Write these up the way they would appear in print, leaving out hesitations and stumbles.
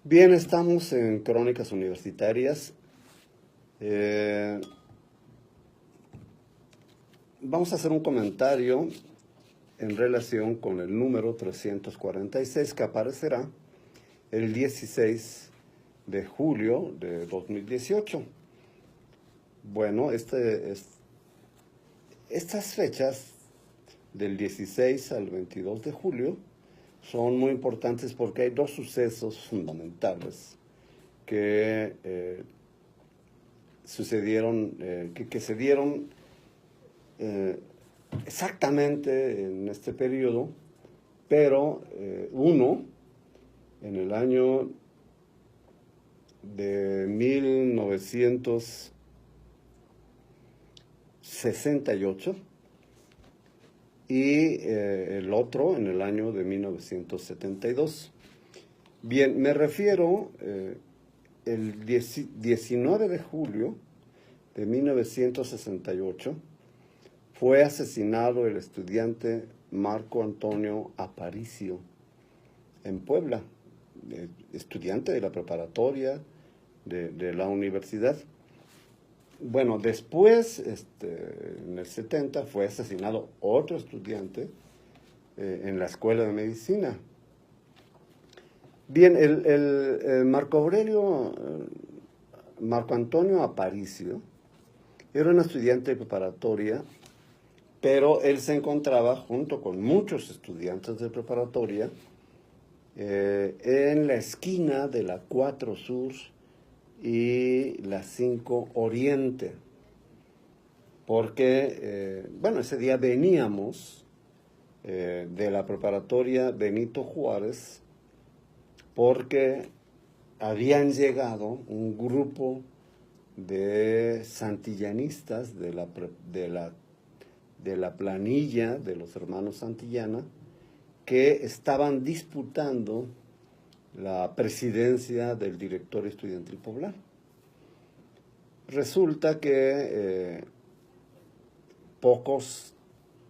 Bien, estamos en Crónicas Universitarias. Eh, Vamos a hacer un comentario en relación con el número 346 que aparecerá el 16 de julio de 2018. Bueno, estas fechas del 16 al 22 de julio son muy importantes porque hay dos sucesos fundamentales que sucedieron, que se dieron exactamente en este periodo, pero uno en el año de 1968 y el otro en el año de 1972. Bien, me refiero el 19 de julio de 1968 fue asesinado el estudiante Marco Antonio Aparicio en Puebla, estudiante de la preparatoria de la universidad. Bueno, después, en el 70, fue asesinado otro estudiante en la escuela de medicina. Bien, el Marco Antonio Aparicio era un estudiante de preparatoria, pero él se encontraba junto con muchos estudiantes de preparatoria en la esquina de la 4 Sur y la 5 Oriente, porque, ese día veníamos de la preparatoria Benito Juárez, porque habían llegado un grupo de santillanistas de la planilla de los hermanos Santillana, que estaban disputando la presidencia del directorio estudiantil poblano. Resulta que pocos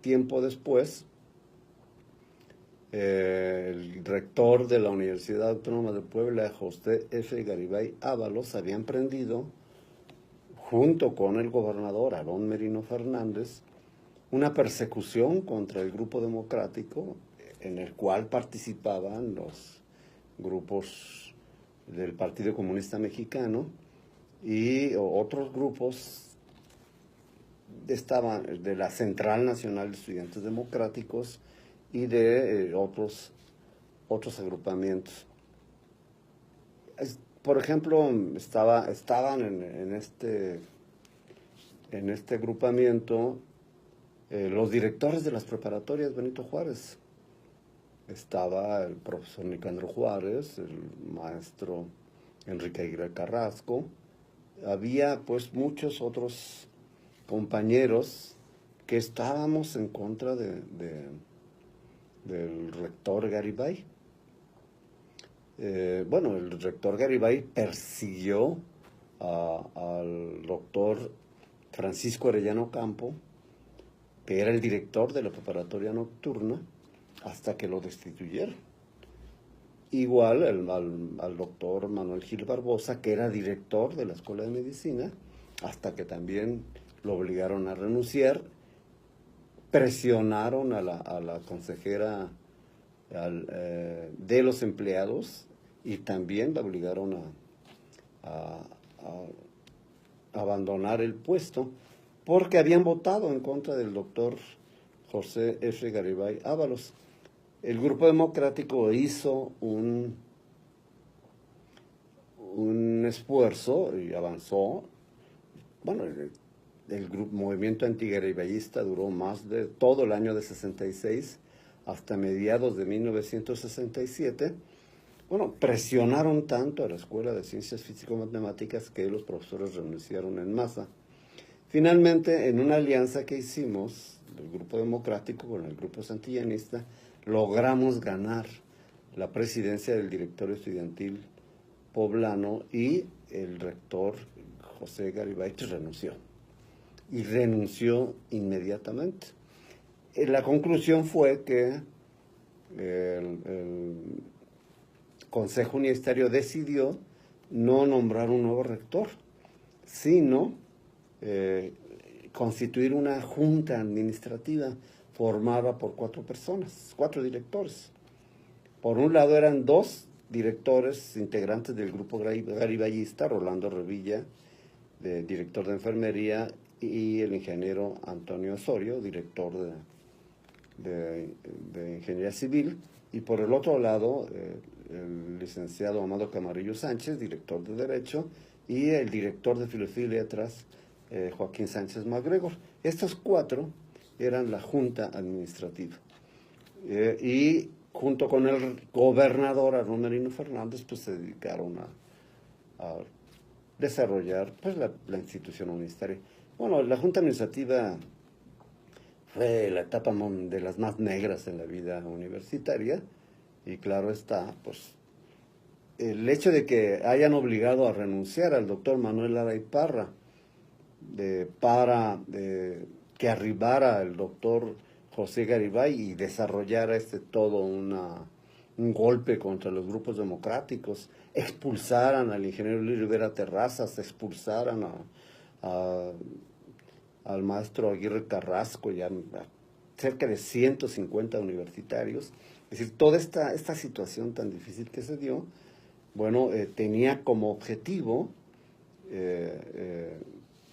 tiempo después, el rector de la Universidad Autónoma de Puebla, José F. Garibay Ábalos, había emprendido, junto con el gobernador Aarón Merino Fernández, una persecución contra el grupo democrático en el cual participaban los grupos del Partido Comunista Mexicano y otros grupos estaban de la Central Nacional de Estudiantes Democráticos y de otros agrupamientos. Por ejemplo, estaban en este agrupamiento los directores de las preparatorias Benito Juárez. Estaba el profesor Nicandro Juárez, el maestro Enrique Aguirre Carrasco. Había pues muchos otros compañeros que estábamos en contra del rector Garibay. El rector Garibay persiguió al doctor Francisco Arellano Campo, que era el director de la preparatoria nocturna, hasta que lo destituyeron. Igual al doctor Manuel Gil Barbosa, que era director de la Escuela de Medicina, hasta que también lo obligaron a renunciar. Presionaron a la consejera de los empleados y también la obligaron a abandonar el puesto porque habían votado en contra del doctor José F. Garibay Ábalos. El grupo democrático hizo un esfuerzo y avanzó. Bueno, el movimiento antigaribayista duró más de todo el año de 66 hasta mediados de 1967. Bueno, presionaron tanto a la Escuela de Ciencias Físico-Matemáticas que los profesores renunciaron en masa. Finalmente, en una alianza que hicimos, el Grupo Democrático con el Grupo Santillanista, logramos ganar la presidencia del directorio estudiantil poblano y el rector José Garibay renunció. Y renunció inmediatamente. La conclusión fue que Consejo Universitario decidió no nombrar un nuevo rector, sino constituir una junta administrativa formada por 4 personas, 4 directores. Por un lado eran 2 directores integrantes del grupo garibayista, Rolando Revilla, director de enfermería, y el ingeniero Antonio Osorio, director de ingeniería civil, y por el otro lado el licenciado Amado Camarillo Sánchez, director de derecho, y el director de filosofía y letras, Joaquín Sánchez MacGregor. Estos 4 eran la junta administrativa. Y junto con el gobernador Arnoldo Merino Fernández, pues se dedicaron a desarrollar pues la institución universitaria. Bueno, la junta administrativa fue la etapa de las más negras en la vida universitaria, y claro está, pues el hecho de que hayan obligado a renunciar al doctor Manuel Lara y Parra para que arribara el doctor José Garibay y desarrollara todo un golpe contra los grupos democráticos, expulsaran al ingeniero Luis Rivera Terrazas, expulsaran al maestro Aguirre Carrasco y a cerca de 150 universitarios. Es decir, toda esta situación tan difícil que se dio, bueno, tenía como objetivo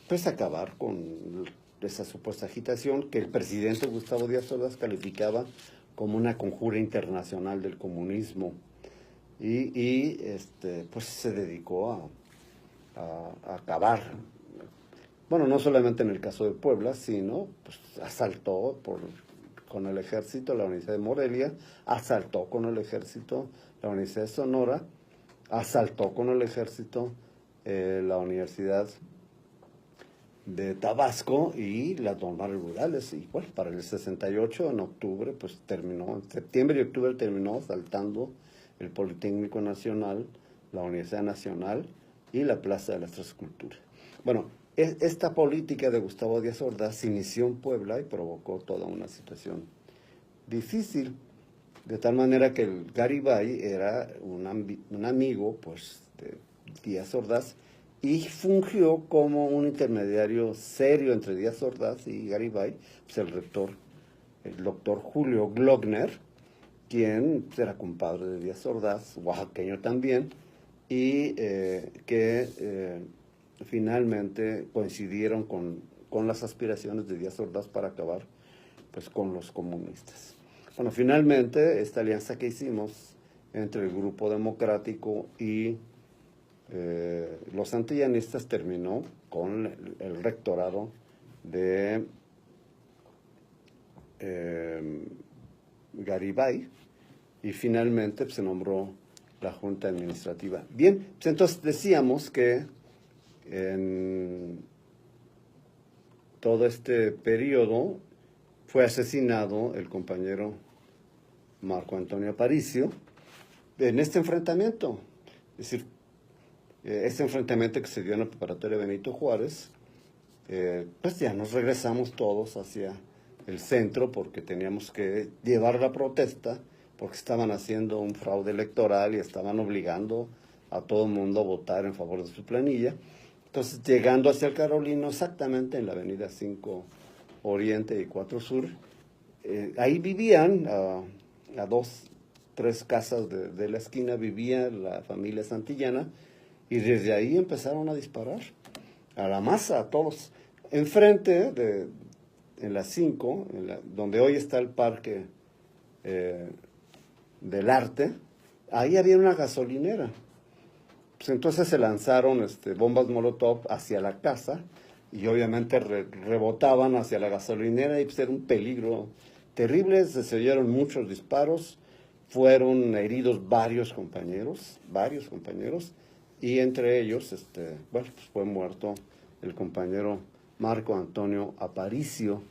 pues acabar con esa supuesta agitación que el presidente Gustavo Díaz Ordaz calificaba como una conjura internacional del comunismo, y pues se dedicó a acabar. Bueno, no solamente en el caso de Puebla, sino pues asaltó con el ejército la Universidad de Morelia, asaltó con el ejército la Universidad de Sonora, asaltó con el ejército la Universidad de Tabasco y las normales rurales. Y bueno, para el 68, en octubre, pues terminó, en septiembre y octubre terminó asaltando el Politécnico Nacional, la Universidad Nacional y la Plaza de las Tres Culturas. Bueno, esta política de Gustavo Díaz Ordaz se inició en Puebla y provocó toda una situación difícil, de tal manera que el Garibay era un amigo pues, de Díaz Ordaz, y fungió como un intermediario serio entre Díaz Ordaz y Garibay, pues el rector, el doctor Julio Glockner, quien era compadre de Díaz Ordaz, oaxaqueño también, y que finalmente coincidieron con las aspiraciones de Díaz Ordaz para acabar pues, con los comunistas. Bueno, finalmente esta alianza que hicimos entre el Grupo Democrático y los antillanistas terminó con el rectorado de Garibay, y finalmente pues, se nombró la Junta Administrativa. Bien, pues entonces decíamos que en todo este periodo fue asesinado el compañero Marco Antonio Aparicio en este enfrentamiento. Es decir, este enfrentamiento que se dio en la preparatoria Benito Juárez, pues ya nos regresamos todos hacia el centro porque teníamos que llevar la protesta, porque estaban haciendo un fraude electoral y estaban obligando a todo el mundo a votar en favor de su planilla. Entonces, llegando hacia el Carolino, exactamente en la avenida 5 Oriente y 4 Sur, ahí vivían a 2, 3 casas de la esquina, vivía la familia Santillana, y desde ahí empezaron a disparar a la masa, a todos. Enfrente, en la 5, donde hoy está el Parque del Arte, ahí había una gasolinera. Pues entonces se lanzaron bombas Molotov hacia la casa y obviamente rebotaban hacia la gasolinera, y pues era un peligro terrible. Se oyeron muchos disparos, fueron heridos varios compañeros, y entre ellos, pues fue muerto el compañero Marco Antonio Aparicio.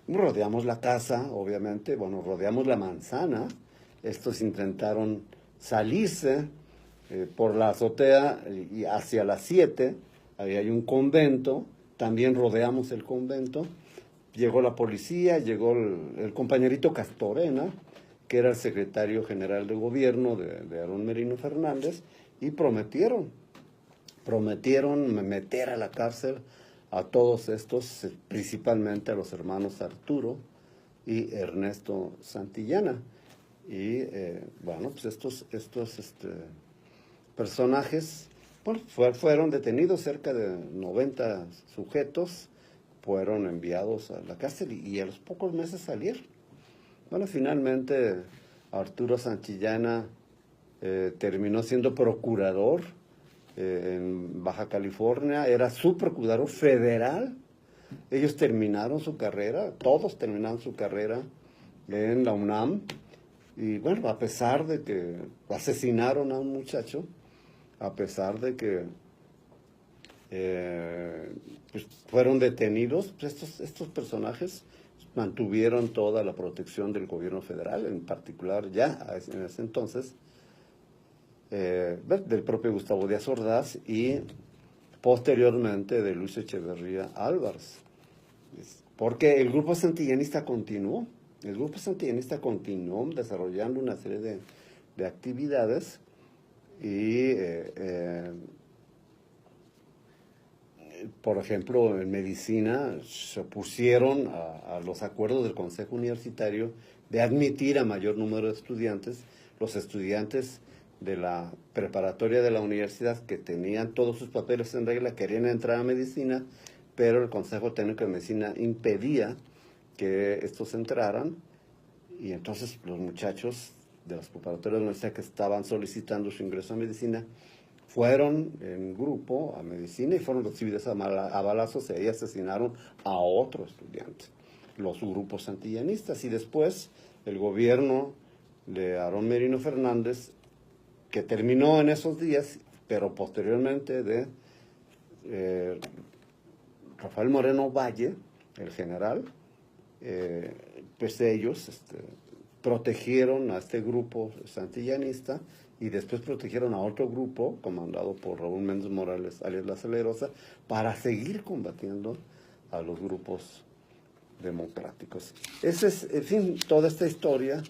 Rodeamos la casa, obviamente, bueno, rodeamos la manzana. Estos intentaron salirse por la azotea y hacia las 7, ahí hay un convento, también rodeamos el convento. Llegó la policía, llegó el compañerito Castorena, que era el secretario general de gobierno de Aarón Merino Fernández, y prometieron meter a la cárcel a todos estos, principalmente a los hermanos Arturo y Ernesto Santillana. Y bueno, pues estos personajes, bueno, fueron detenidos, cerca de 90 sujetos fueron enviados a la cárcel y a los pocos meses salieron. Bueno, finalmente Arturo Santillana terminó siendo procurador en Baja California, era su procurador federal. Ellos terminaron su carrera, todos terminaron su carrera en la UNAM, y bueno, a pesar de que asesinaron a un muchacho, a pesar de que pues fueron detenidos, pues estos personajes mantuvieron toda la protección del gobierno federal, en particular ya en ese entonces del propio Gustavo Díaz Ordaz y posteriormente de Luis Echeverría Álvarez. Porque el grupo santillanista continuó, desarrollando una serie de actividades y, por ejemplo, en medicina se opusieron a los acuerdos del Consejo Universitario de admitir a mayor número de estudiantes. Los estudiantes de la preparatoria de la universidad que tenían todos sus papeles en regla querían entrar a medicina, pero el Consejo Técnico de Medicina impedía que estos entraran, y entonces los muchachos de las preparatorias de la universidad que estaban solicitando su ingreso a medicina fueron en grupo a medicina y fueron recibidos a balazos, y ahí asesinaron a otro estudiante, los grupos santillanistas. Y después el gobierno de Aarón Merino Fernández, que terminó en esos días, pero posteriormente de Rafael Moreno Valle, el general, pues ellos protegieron a este grupo santillanista y después protegieron a otro grupo comandado por Raúl Méndez Morales, alias La Salerosa, para seguir combatiendo a los grupos democráticos. Ese es, en fin, toda esta historia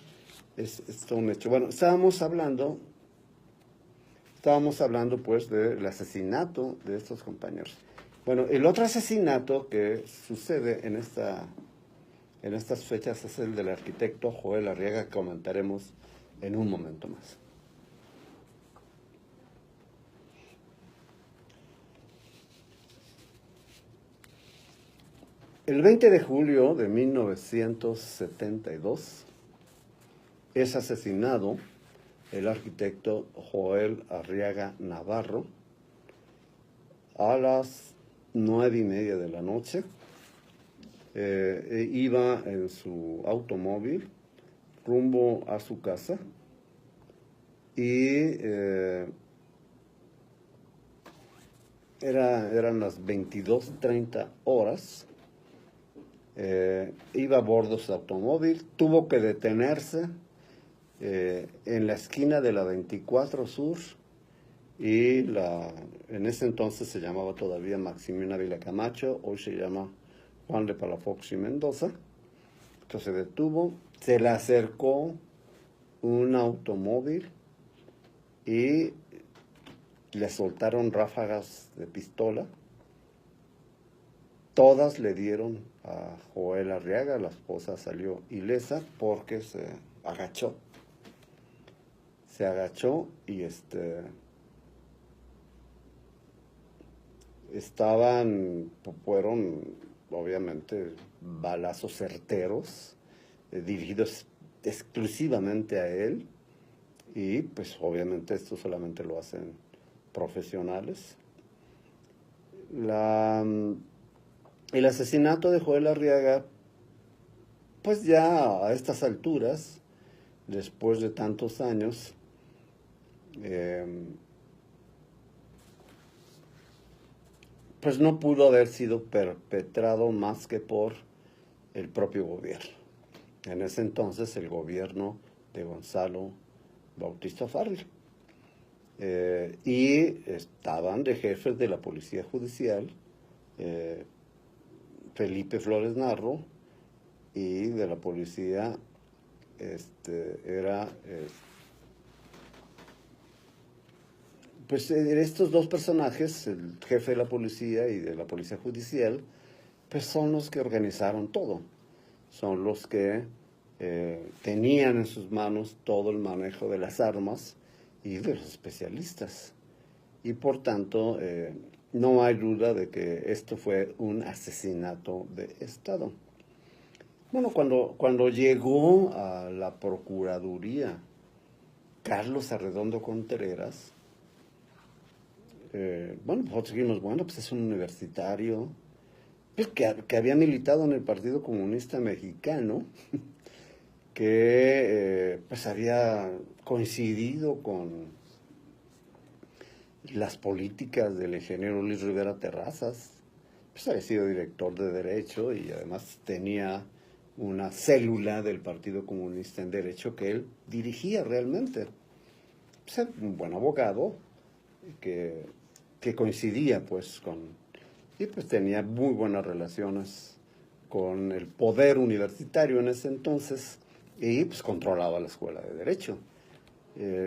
es todo un hecho. Bueno, estábamos hablando pues del asesinato de estos compañeros. Bueno, el otro asesinato que sucede en estas fechas es el del arquitecto Joel Arriaga, que comentaremos en un momento más. El 20 de julio de 1972 es asesinado el arquitecto Joel Arriaga Navarro a las 9:30 de la noche. Iba en su automóvil rumbo a su casa y eran las 22:30 horas. Iba a bordo de su automóvil, tuvo que detenerse en la esquina de la 24 Sur y en ese entonces se llamaba todavía Maximiliano Ávila Camacho, hoy se llama Juan de Palafox y Mendoza. Entonces se detuvo, se le acercó un automóvil y le soltaron ráfagas de pistola. Todas le dieron a Joel Arriaga. La esposa salió ilesa porque se agachó. Y fueron obviamente balazos certeros, dirigidos exclusivamente a él, y pues obviamente esto solamente lo hacen profesionales. El asesinato de Joel Arriaga, pues ya a estas alturas, después de tantos años, pues no pudo haber sido perpetrado más que por el propio gobierno. En ese entonces el gobierno de Gonzalo Bautista Farril. Y estaban de jefes de la Policía Judicial Felipe Flores Narro, y de la Policía era, pues estos dos personajes, el jefe de la policía y de la policía judicial, pues son los que organizaron todo, son los que tenían en sus manos todo el manejo de las armas y de los especialistas. Y por tanto, no hay duda de que esto fue un asesinato de Estado. Bueno, cuando llegó a la Procuraduría Carlos Arredondo Contreras, bueno, nosotros seguimos, bueno, pues es un universitario, pues que había militado en el Partido Comunista Mexicano, que pues había coincidido con las políticas del ingeniero Luis Rivera Terrazas, pues había sido director de Derecho y además tenía una célula del Partido Comunista en Derecho que él dirigía realmente. Pues era un buen abogado que coincidía pues y pues tenía muy buenas relaciones con el poder universitario en ese entonces y pues controlaba la escuela de Derecho.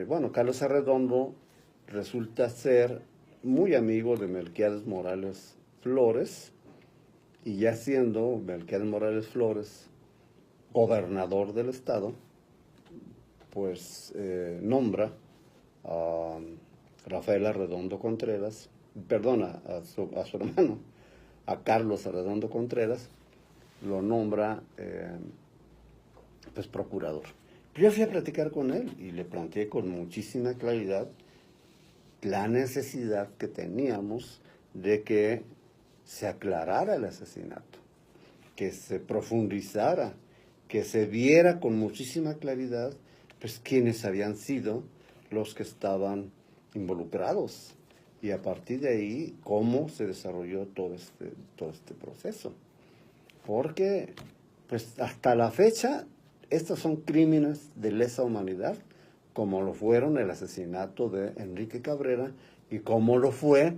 Bueno, Carlos Arredondo resulta ser muy amigo de Melquiades Morales Flores, y ya siendo Melquiades Morales Flores gobernador del estado, pues nombra a Rafael Arredondo Contreras, perdona, a su hermano, a Carlos Arredondo Contreras, lo nombra pues procurador. Yo fui a platicar con él y le planteé con muchísima claridad la necesidad que teníamos de que se aclarara el asesinato, que se profundizara, que se viera con muchísima claridad pues quiénes habían sido los que estaban involucrados y a partir de ahí cómo se desarrolló todo este proceso. Porque pues hasta la fecha estos son crímenes de lesa humanidad, como lo fueron el asesinato de Enrique Cabrera y como lo fue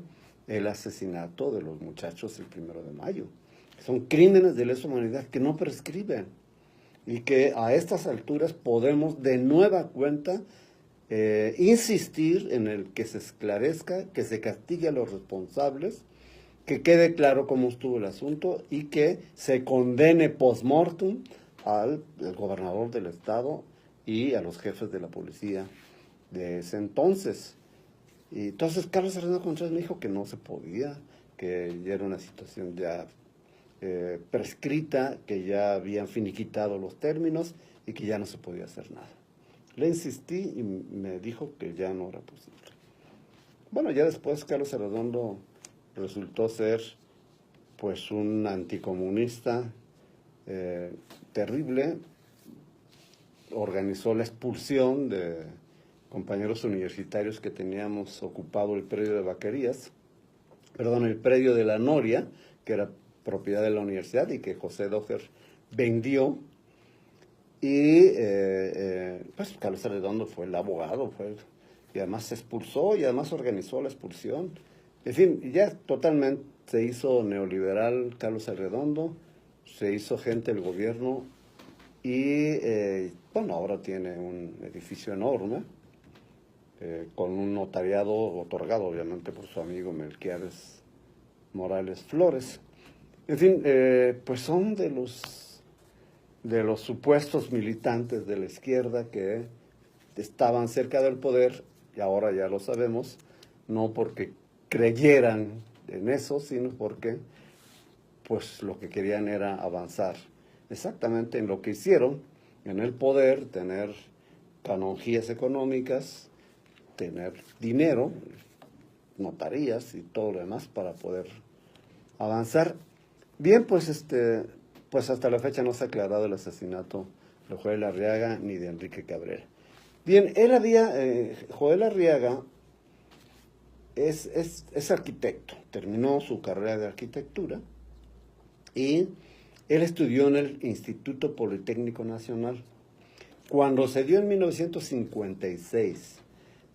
el asesinato de los muchachos el 1 de mayo. Son crímenes de lesa humanidad que no prescriben y que a estas alturas podemos de nueva cuenta insistir en el que se esclarezca, que se castigue a los responsables, que quede claro cómo estuvo el asunto y que se condene post-mortem al gobernador del estado y a los jefes de la policía de ese entonces. Y entonces Carlos Arredondo Contreras me dijo que no se podía, que ya era una situación ya prescrita, que ya habían finiquitado los términos y que ya no se podía hacer nada. Le insistí y me dijo que ya no era posible. Bueno, ya después Carlos Arredondo resultó ser pues un anticomunista terrible, organizó la expulsión de compañeros universitarios que teníamos ocupado el predio de Vaquerías, el predio de La Noria, que era propiedad de la universidad y que José Doher vendió. Y pues Carlos Arredondo fue el abogado, y además se expulsó y además organizó la expulsión. En fin, ya totalmente se hizo neoliberal Carlos Arredondo, se hizo gente del gobierno y bueno, ahora tiene un edificio enorme con un notariado otorgado obviamente por su amigo Melquiades Morales Flores. En fin, pues son de los supuestos militantes de la izquierda que estaban cerca del poder, y ahora ya lo sabemos, no porque creyeran en eso, sino porque pues lo que querían era avanzar exactamente en lo que hicieron, en el poder, tener canonjías económicas, tener dinero, notarías y todo lo demás para poder avanzar. Bien, pues pues hasta la fecha no se ha aclarado el asesinato de Joel Arriaga ni de Enrique Cabrera. Bien, Joel Arriaga es arquitecto, terminó su carrera de arquitectura y él estudió en el Instituto Politécnico Nacional. Cuando se dio en 1956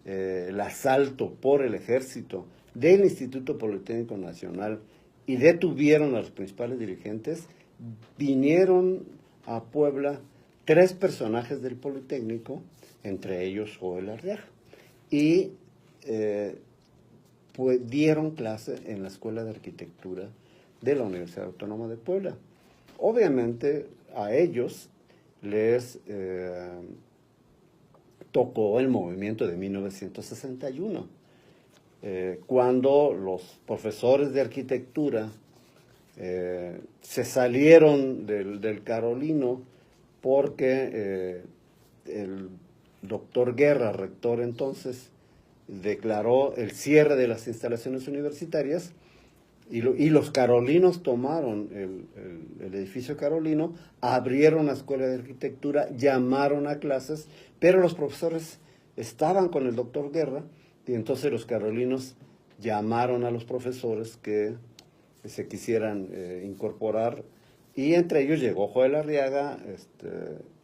el asalto por el ejército del Instituto Politécnico Nacional y detuvieron a los principales dirigentes, vinieron a Puebla 3 personajes del Politécnico, entre ellos Joel Arriaga, y pues dieron clase en la Escuela de Arquitectura de la Universidad Autónoma de Puebla. Obviamente a ellos les tocó el movimiento de 1961, cuando los profesores de arquitectura se salieron del Carolino porque el doctor Guerra, rector entonces, declaró el cierre de las instalaciones universitarias y los carolinos tomaron el edificio carolino, abrieron la escuela de arquitectura, llamaron a clases, pero los profesores estaban con el doctor Guerra y entonces los carolinos llamaron a los profesores que se quisieran incorporar, y entre ellos llegó Joel Arriaga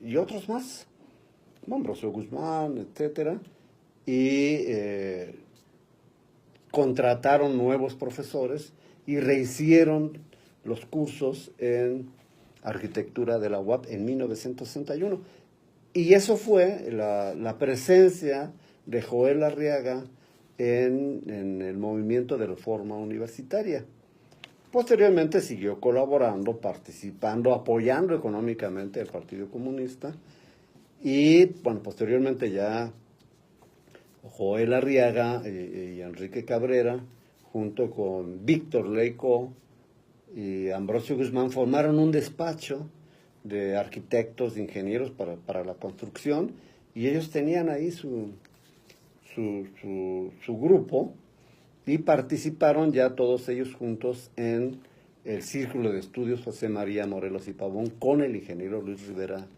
y otros más, Ambrosio Guzmán, etcétera, y contrataron nuevos profesores y rehicieron los cursos en arquitectura de la UAP en 1961. Y eso fue la presencia de Joel Arriaga en el movimiento de reforma universitaria. Posteriormente siguió colaborando, participando, apoyando económicamente al Partido Comunista, y bueno, posteriormente ya Joel Arriaga y Enrique Cabrera, junto con Víctor Leico y Ambrosio Guzmán, formaron un despacho de arquitectos, de ingenieros para la construcción, y ellos tenían ahí su grupo, y participaron ya todos ellos juntos en el Círculo de Estudios José María Morelos y Pavón con el ingeniero Luis Rivera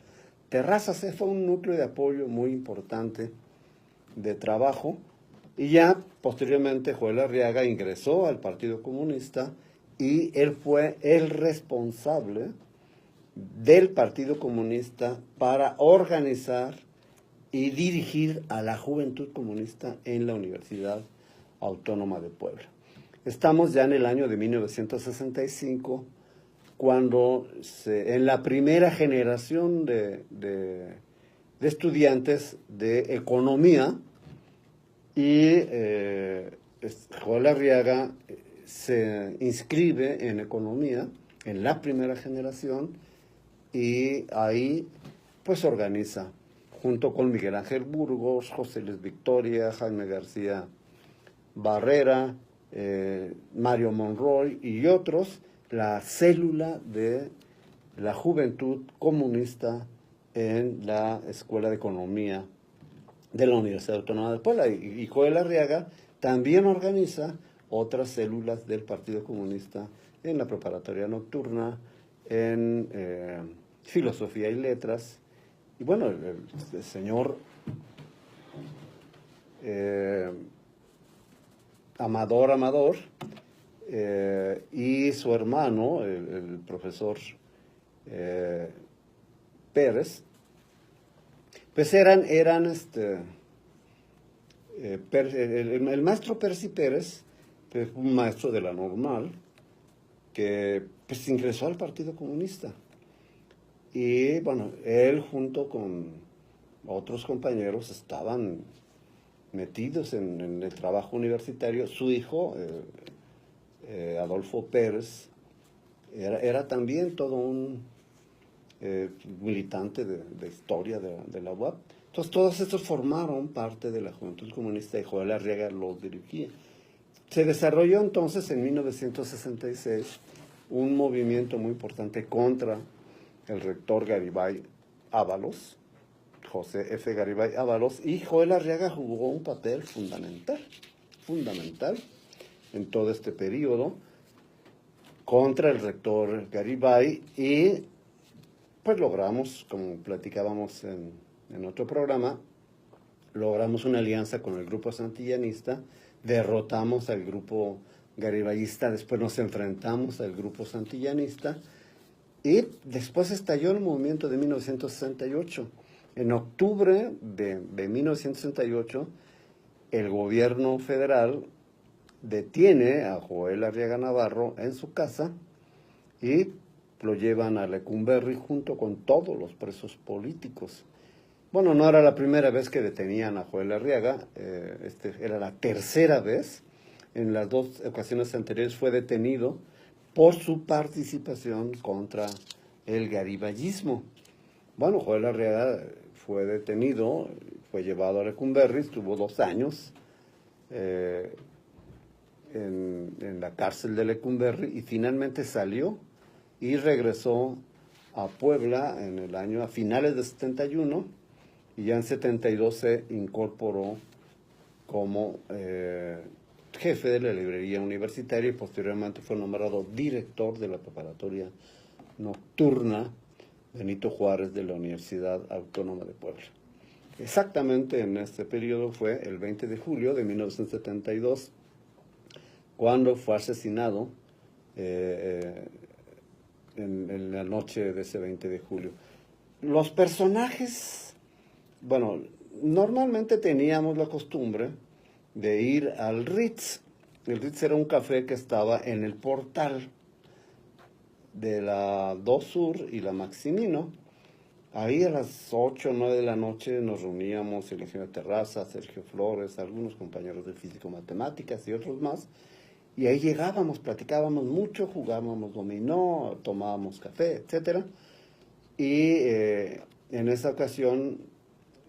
Terrazas. Fue un núcleo de apoyo muy importante de trabajo, y ya posteriormente Joel Arriaga ingresó al Partido Comunista y él fue el responsable del Partido Comunista para organizar y dirigir a la Juventud Comunista en la Universidad Autónoma de Puebla. Estamos ya en el año de 1965, cuando en la primera generación de estudiantes de economía, y Joel Arriaga se inscribe en economía en la primera generación, y ahí pues organiza junto con Miguel Ángel Burgos, José Luis Victoria, Jaime García Barrera, Mario Monroy y otros, la célula de la Juventud Comunista en la Escuela de Economía de la Universidad Autónoma de Puebla. Y Joel Arriaga también organiza otras células del Partido Comunista en la Preparatoria Nocturna, en Filosofía y Letras. Y bueno, el señor Amador y su hermano, el profesor Pérez, pues eran el maestro Percy Pérez, pues, un maestro de la normal, que pues ingresó al Partido Comunista. Y bueno, él junto con otros compañeros estaban metidos en el trabajo universitario. Su hijo, Adolfo Pérez, era también todo un militante de historia de la UAP. Entonces todos estos formaron parte de la Juventud Comunista, y Joel Arriaga los dirigía. Se desarrolló entonces en 1966 un movimiento muy importante contra el rector Garibay Ábalos, José F. Garibay Ábalos, y Joel Arriaga jugó un papel fundamental en todo este periodo contra el rector Garibay, y pues logramos, como platicábamos en otro programa, logramos una alianza con el grupo santillanista, derrotamos al grupo garibayista, después nos enfrentamos al grupo santillanista, y después estalló el movimiento de 1968. En octubre de 1968, el gobierno federal detiene a Joel Arriaga Navarro en su casa, y lo llevan a Lecumberri junto con todos los presos políticos. Bueno, no era la primera vez que detenían a Joel Arriaga, era la tercera vez. En las dos ocasiones anteriores fue detenido por su participación contra el gariballismo. Bueno, Joel Arriaga fue detenido, fue llevado a Lecumberri, estuvo 2 años en la cárcel de Lecumberri y finalmente salió y regresó a Puebla a finales de 71, y ya en 72 se incorporó como jefe de la librería universitaria y posteriormente fue nombrado director de la preparatoria nocturna Benito Juárez de la Universidad Autónoma de Puebla. Exactamente en este periodo fue el 20 de julio de 1972 cuando fue asesinado en la noche de ese 20 de julio. Los personajes, bueno, normalmente teníamos la costumbre de ir al Ritz. El Ritz era un café que estaba en el portal de la 2 Sur y la Maximino. Ahí a las 8 o 9 de la noche nos reuníamos el ingeniero Terraza, Sergio Flores, algunos compañeros de físico-matemáticas y otros más. Y ahí llegábamos, platicábamos mucho, jugábamos dominó, tomábamos café, etc. Y en esa ocasión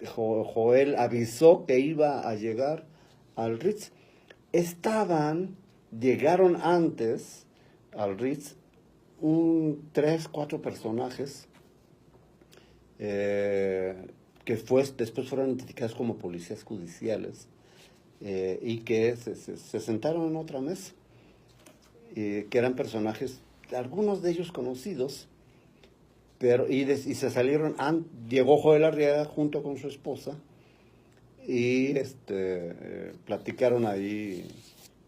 Joel avisó que iba a llegar al Ritz. Llegaron antes al Ritz 3, 4 personajes que después fueron identificados como policías judiciales y que se sentaron en otra mesa, que eran personajes, algunos de ellos conocidos, pero y se salieron. Llegó Joel Arriaga junto con su esposa y platicaron ahí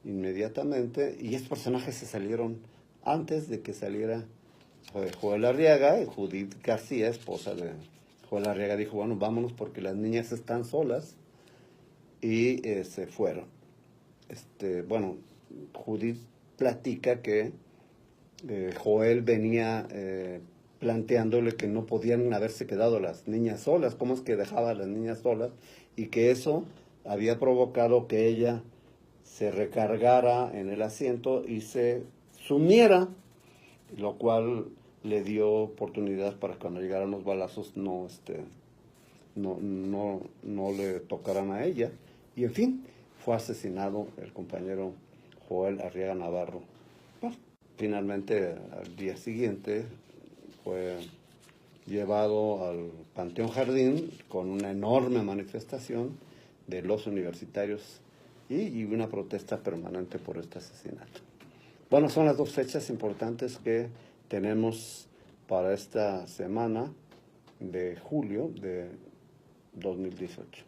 inmediatamente, y estos personajes se salieron antes de que saliera Joel Arriaga. Y Judith García, esposa de Joel Arriaga, dijo, bueno, vámonos porque las niñas están solas, y se fueron. Bueno, Judith platica que Joel venía planteándole que no podían haberse quedado las niñas solas, cómo es que dejaba a las niñas solas, y que eso había provocado que ella se recargara en el asiento y se sumiera, lo cual le dio oportunidad para que cuando llegaran los balazos no le tocaran a ella. Y en fin, fue asesinado el compañero Joel Arriaga Navarro. Bueno, finalmente al día siguiente fue llevado al Panteón Jardín con una enorme manifestación de los universitarios y una protesta permanente por este asesinato. Bueno, son las 2 fechas importantes que tenemos para esta semana de julio de 2018.